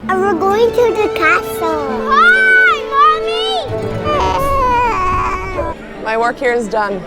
And we're going to the castle. Hi, Mommy! My work here is done.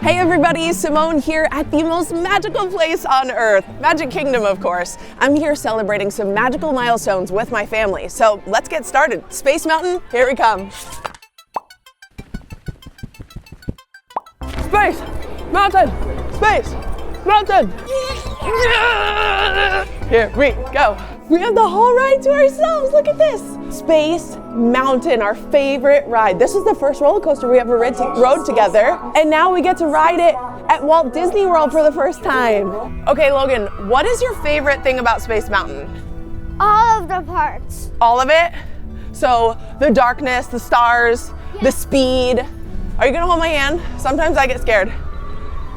Hey everybody, Simone here at the most magical place on earth, Magic Kingdom, of course. I'm here celebrating some magical milestones with my family. So let's get started. Space Mountain, here we come. Space Mountain, Space Mountain. Here we go. We have the whole ride to ourselves. Look at this. Space Mountain, our favorite ride. This was the first roller coaster we ever rode together. And now we get to ride it at Walt Disney World for the first time. Okay, Logan, what is your favorite thing about Space Mountain? All of the parts. All of it? So the darkness, the stars, the speed. Are you gonna hold my hand? Sometimes I get scared.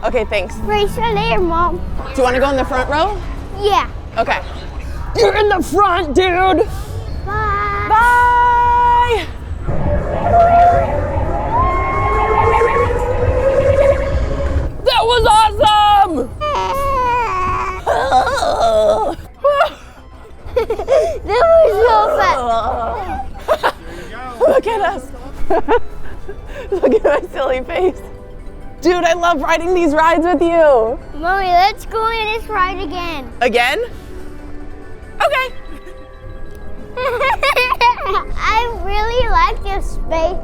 Okay, thanks. Race you later, Mom. Do you wanna go in the front row? Yeah. Okay. You're in the front, dude. Bye. Bye. That was awesome. That was so fun. Look at us. Look at my silly face. Dude, I love riding these rides with you. Mommy, let's go on this ride again. Again? Okay. I really liked your space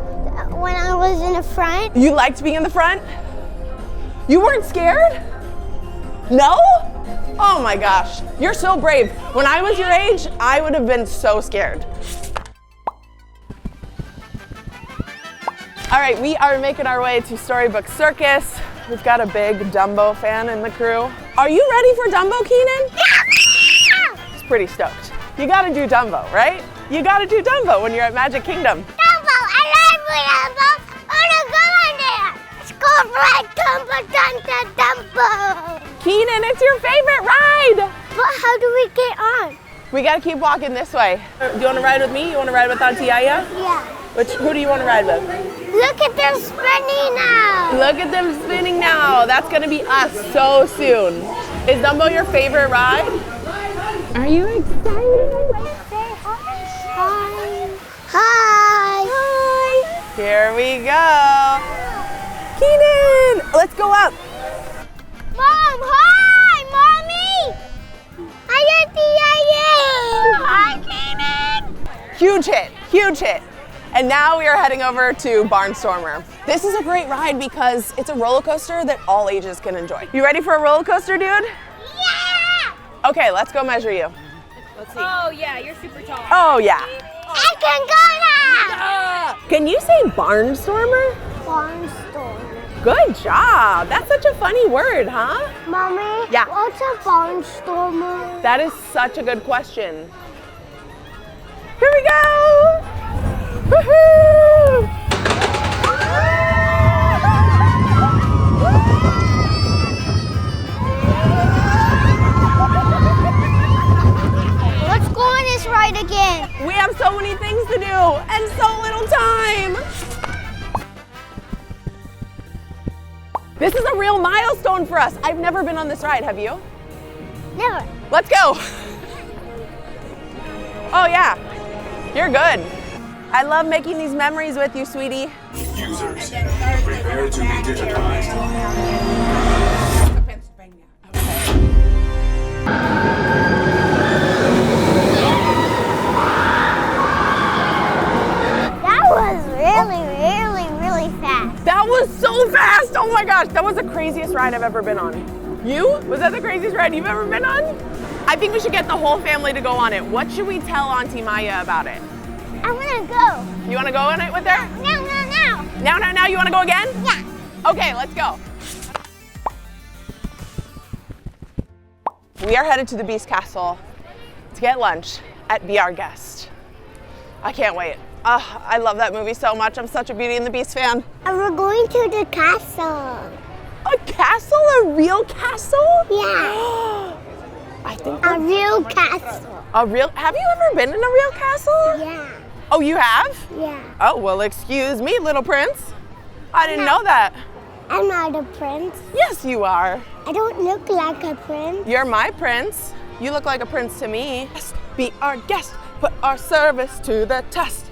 when I was in the front. You liked being in the front? You weren't scared? No? Oh my gosh, you're so brave. When I was your age, I would have been so scared. All right, we are making our way to Storybook Circus. We've got a big Dumbo fan in the crew. Are you ready for Dumbo, Keenan? He's pretty stoked. You gotta do Dumbo, right? You gotta do Dumbo when you're at Magic Kingdom. Dumbo, I love Dumbo. I wanna go on there. Let's go ride Dumbo, Dumbo. Keenan, it's your favorite ride. But how do we get on? We gotta keep walking this way. Do you wanna ride with me? You wanna ride with Auntie Aya? Yeah. Who do you wanna ride with? Look at them spinning now. Look at them spinning now. That's gonna be us so soon. Is Dumbo your favorite ride? Are you excited? Say hi. Hi. Hi. Here we go. Keenan, let's go up. Mom, hi, Mommy. Hi, Auntie Aya. Hi, Keenan. Huge hit, huge hit. And now we are heading over to Barnstormer. This is a great ride because it's a roller coaster that all ages can enjoy. You ready for a roller coaster, dude? Yeah. Okay, let's go measure you. Let's see. Oh yeah, you're super tall. Oh yeah. I can go now. Can you say Barnstormer? Barnstormer. Good job. That's such a funny word, huh? Mommy, Yeah. what's a barnstormer? That is such a good question. Here we go. Woohoo! Let's go on this ride again. We have so many things to do and so little time. This is a real milestone for us. I've never been on this ride, have you? Never. Let's go. Oh yeah, you're good. I love making these memories with you, sweetie. Users, prepare to be digitized. That was really fast. That was so fast. Oh my gosh, that was the craziest ride I've ever been on. You? Was that the craziest ride you've ever been on? I think we should get the whole family to go on it. What should we tell Auntie Maya about it? I wanna go. You wanna go on it with her? Now. Now, you wanna go again? Yeah. Okay, let's go. We are headed to the Beast Castle to get lunch at Be Our Guest. I can't wait. I love that movie so much. I'm such a Beauty and the Beast fan. And we're going to the castle. A castle? A real castle? Yeah. I think A real castle. have you ever been in a real castle? Yeah. Oh, you have? Yeah. Oh, well, excuse me, little prince. I didn't know that. I'm not a prince. Yes, you are. I don't look like a prince. You're my prince. You look like a prince to me. Be our guest. put our service to the test.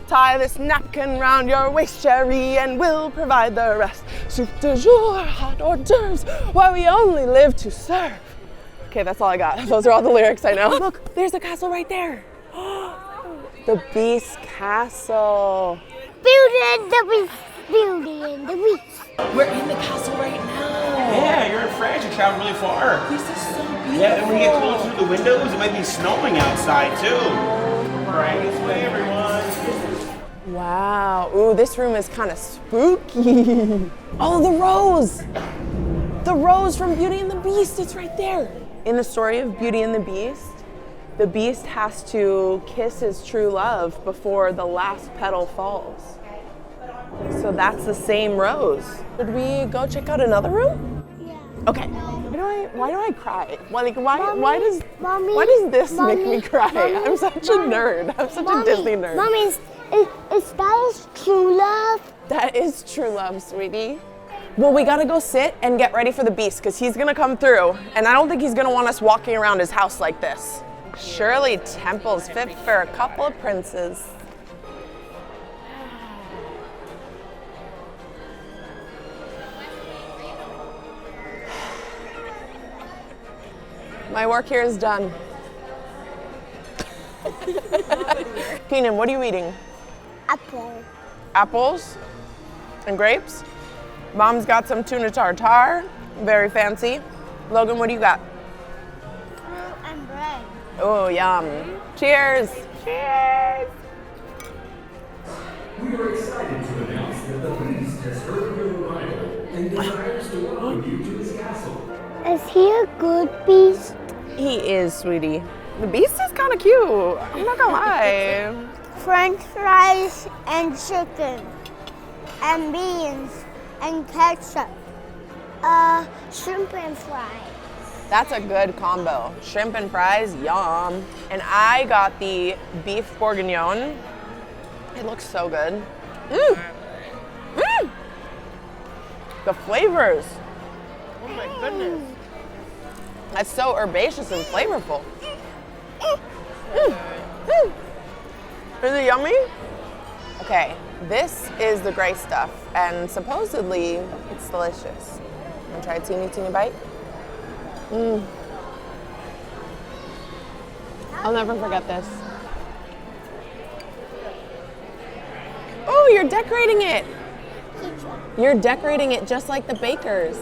Tie this napkin round your waist, Cherry, and we'll provide the rest. Soup du jour, hot hors d'oeuvres, why we only live to serve. Okay, that's all I got. Those are all the lyrics I know. Look, there's the castle right there. The Beast Castle. Beauty and the Beast. Beauty and the Beast. We're in the castle right now. Yeah, you're in France. You traveled really far. This is so beautiful. Yeah, and when you get close through the windows, it might be snowing outside too. Right this way, everyone. Wow. Ooh, this room is kind of spooky. Oh, the rose. The rose from Beauty and the Beast. It's right there. In the story of Beauty and the Beast has to kiss his true love before the last petal falls. So that's the same rose. Should we go check out another room? Yeah. Okay. Why do I cry? Why Mommy, does this Mommy, make me cry? Mommy, I'm such a nerd. I'm such a Disney nerd. Mommy, is that true love? That is true love, sweetie. Well, we gotta go sit and get ready for the Beast because he's gonna come through, and I don't think he's gonna want us walking around his house like this. Surely temple's fit for a couple of princes. My work here is done. Keenan, what are you eating? Apple. Apples and grapes. Mom's got some tuna tartare, very fancy. Logan, what do you got? Fruit and bread. Oh, yum. Cheers. Cheers. We are excited to announce that the Beast has heard your arrival and desires to welcome you to his castle. Is he a good beast? He is, sweetie. The Beast is kind of cute. I'm not gonna lie. French fries and chicken and beans and ketchup. Shrimp and fries. That's a good combo. Shrimp and fries, yum. And I got the beef bourguignon. It looks so good. Mmm. Mmm. The flavors. Oh my goodness. That's so herbaceous and flavorful. Mm. Mm. Is it yummy? Okay, this is the gray stuff, and supposedly it's delicious. Wanna try a teeny bite? Mmm. I'll never forget this. Oh, you're decorating it. You're decorating it just like the bakers.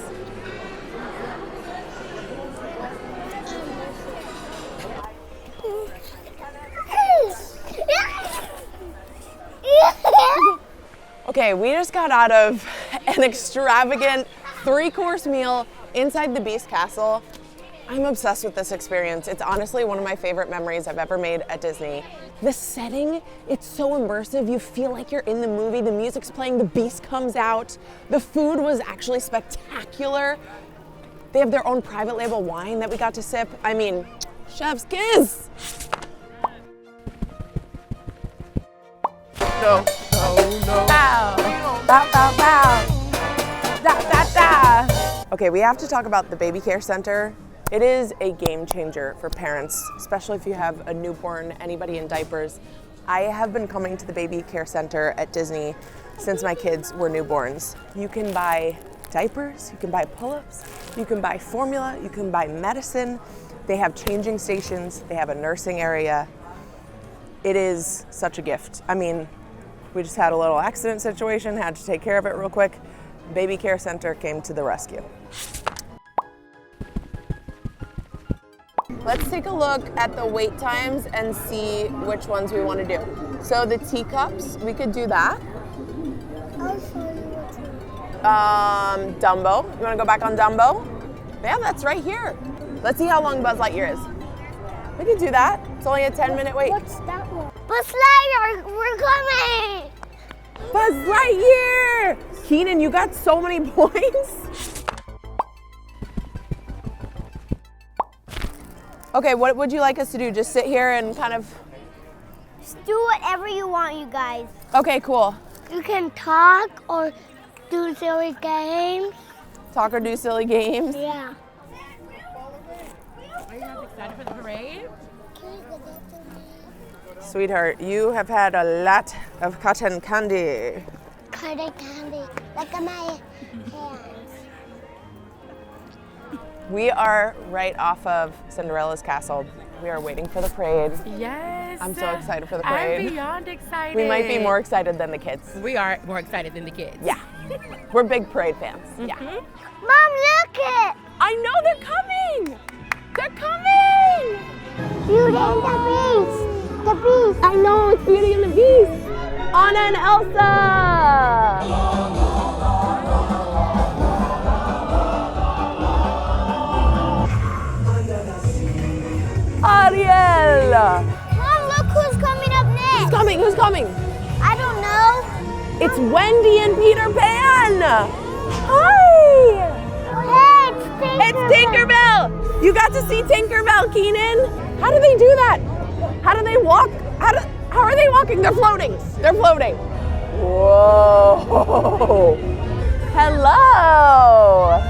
Okay, we just got out of an extravagant 3-course meal inside the Beast Castle. I'm obsessed with this experience. It's honestly one of my favorite memories I've ever made at Disney. The setting, it's so immersive. You feel like you're in the movie. The music's playing, the Beast comes out. The food was actually spectacular. They have their own private label wine that we got to sip. I mean, chef's kiss. No. Bow. Bow, bow, bow. Da, da, da. Okay, we have to talk about the baby care center. It is a game changer for parents, especially if you have a newborn, anybody in diapers. I have been coming to the baby care center at Disney since my kids were newborns. You can buy diapers, you can buy pull-ups, you can buy formula, you can buy medicine. They have changing stations, they have a nursing area. It is such a gift. I mean, we just had a little accident situation, had to take care of it real quick. Baby Care Center came to the rescue. Let's take a look at the wait times and see which ones we want to do. So the teacups, we could do that. I'll show you what to Dumbo, you want to go back on Dumbo? Yeah, that's right here. Let's see how long Buzz Lightyear is. We could do that. It's only a 10-minute wait. What's that one? Buzz Lightyear, we're coming! Buzz Lightyear! Keenan, you got so many points. Okay, what would you like us to do? Just sit here and kind of... Just do whatever you want, you guys. Okay, cool. You can talk or do silly games. Talk or do silly games. Yeah. Are you guys excited for the parade? Sweetheart, you have had a lot of cotton candy. Cotton candy. Look at my hands. We are right off of Cinderella's castle. We are waiting for the parade. Yes. I'm so excited for the parade. I'm beyond excited. We might be more excited than the kids. We are more excited than the kids. Yeah. We're big parade fans. Yeah. Mom, look it. I know they're coming. They're coming. Beauty and the Beast. The Beast. I know, it's Beauty and the Beast. Anna and Elsa. Ariel. Mom, look who's coming up next. Who's coming? Who's coming? I don't know. It's Wendy and Peter Pan. Hi. Hey, it's Tinkerbell. It's Tinkerbell. You got to see Tinkerbell, Keenan. How do they do that? How do they walk? How are they walking? They're floating. They're floating. Whoa. Hello.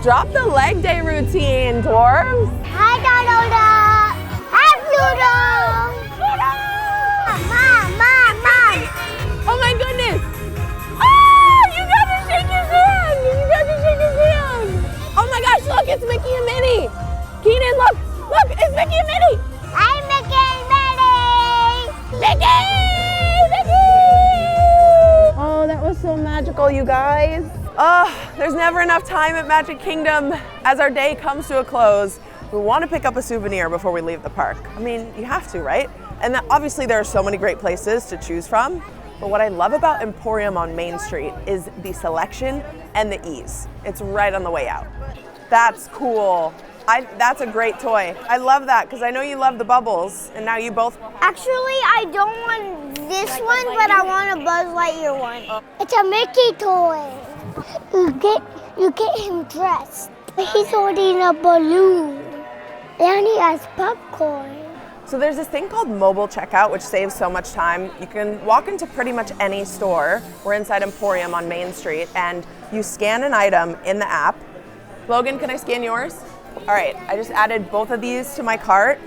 Drop the leg day routine, dwarves. Hi, Donalda. Hi, Pluto. Mom. Oh my goodness. Oh, you got to shake his hand. You got to shake his hand. Oh my gosh, look, it's Mickey and Minnie. Keenan, look, it's Mickey and Minnie. Hi, Mickey and Minnie. Mickey! Oh, that was so magical, you guys. There's never enough time at Magic Kingdom. As our day comes to a close, we want to pick up a souvenir before we leave the park. I mean, you have to, right? And obviously there are so many great places to choose from, but what I love about Emporium on Main Street is the selection and the ease. It's right on the way out. That's cool. That's a great toy. I love that because I know you love the bubbles, and now you both. Actually, I don't want this one, but I want a Buzz Lightyear one. It's a Mickey toy. You get him dressed. He's holding a balloon. And he has popcorn. So there's this thing called mobile checkout, which saves so much time. You can walk into pretty much any store. We're inside Emporium on Main Street, and you scan an item in the app. Logan, can I scan yours? All right, I just added both of these to my cart.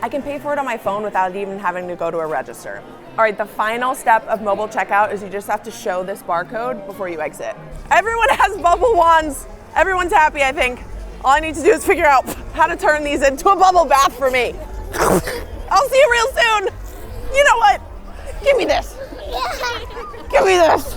I can pay for it on my phone without even having to go to a register. All right, the final step of mobile checkout is you just have to show this barcode before you exit. Everyone has bubble wands. Everyone's happy, I think. All I need to do is figure out how to turn these into a bubble bath for me. I'll see you real soon. You know what? Give me this. Give me this.